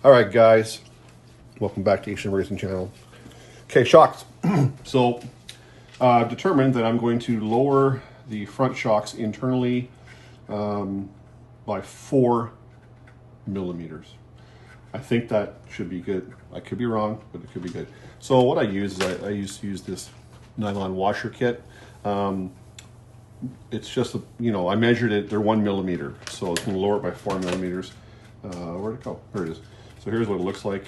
All right, guys, welcome back to Asian Racing Channel. Okay, shocks. So I've determined that I'm going to lower the front shocks internally by 4 millimeters. I think that should be good. I could be wrong, but it could be good. So what I use is I used to use this nylon washer kit. It's just, I measured it, they're 1 millimeter. So it's going to lower it by 4 millimeters. Where'd it go? There it is. So here's what it looks like.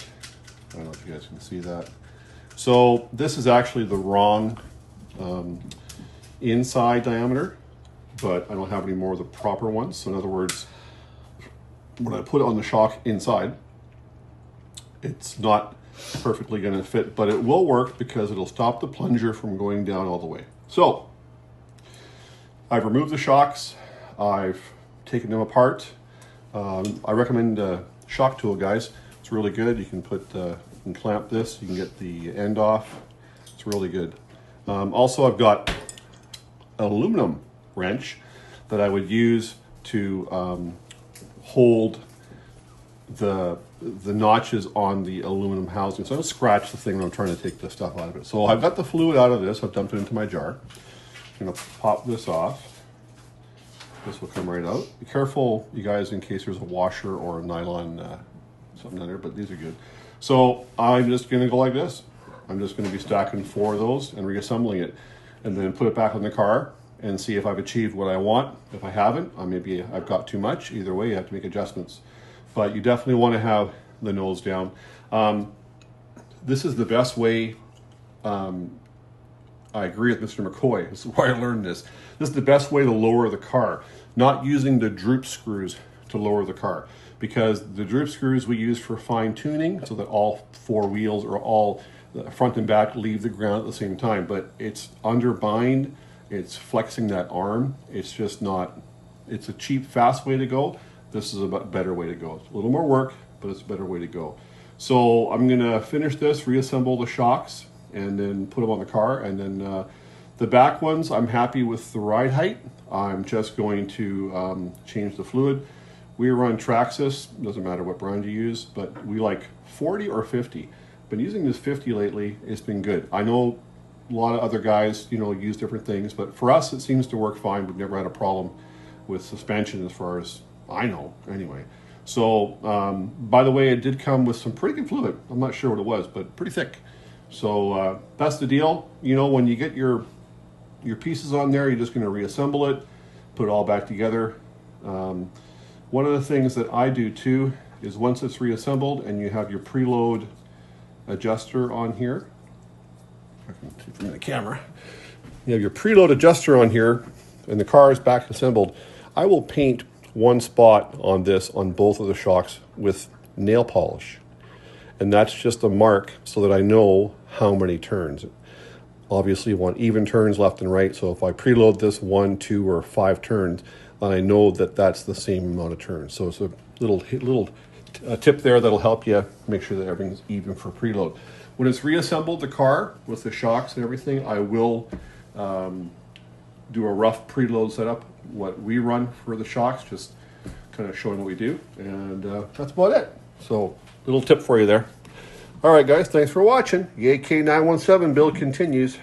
I don't know if you guys can see that. So this is actually the wrong inside diameter, but I don't have any more of the proper ones. So in other words, when I put it on the shock inside, it's not perfectly going to fit, but it will work because it'll stop the plunger from going down all the way. So I've removed the shocks. I've taken them apart. I recommend shock tool, guys. It's really good. You can you can clamp this. You can get the end off. It's really good. Also, I've got an aluminum wrench that I would use to hold the notches on the aluminum housing. So I don't scratch the thing when I'm trying to take the stuff out of it. So I've got the fluid out of this. I've dumped it into my jar. I'm going to pop this off. This will come right out. Be careful, you guys, in case there's a washer or a nylon something on there, but these are good. So I'm just going to go like this. I'm just going to be stacking 4 of those and reassembling it, and then put it back on the car and see if I've achieved what I want. If I haven't, maybe I've got too much. Either way, you have to make adjustments. But you definitely want to have the nose down. This is the best way. I agree with Mr. McCoy. This is why I learned this. This is the best way to lower the car. Not using the droop screws to lower the car. Because the droop screws we use for fine tuning so that all 4 wheels or all the front and back leave the ground at the same time. But it's under bind. It's flexing that arm. It's just not, it's a cheap, fast way to go. This is a better way to go. It's a little more work, but it's a better way to go. So I'm gonna finish this, reassemble the shocks, and then put them on the car. And then the back ones, I'm happy with the ride height. I'm just going to change the fluid. We run Traxxas, doesn't matter what brand you use, but we like 40 or 50. Been using this 50 lately, it's been good. I know a lot of other guys, use different things, but for us, it seems to work fine. We've never had a problem with suspension as far as I know, anyway. So, by the way, it did come with some pretty good fluid. I'm not sure what it was, but pretty thick. So that's the deal. When you get your pieces on there, you're just going to reassemble it, put it all back together. One of the things that I do too is once it's reassembled and you have your preload adjuster on here, I can see from the camera, you have your preload adjuster on here and the car is back assembled, I will paint one spot on this on both of the shocks with nail polish. And that's just a mark so that I know how many turns. Obviously you want even turns left and right, so if I preload this 1, 2, or 5 turns, then I know that that's the same amount of turns. So it's a little tip there that'll help you make sure that everything's even for preload. When it's reassembled the car with the shocks and everything, I will do a rough preload setup, what we run for the shocks, just kind of showing what we do, and that's about it. So little tip for you there. All right, guys, thanks for watching. The AK917 build continues.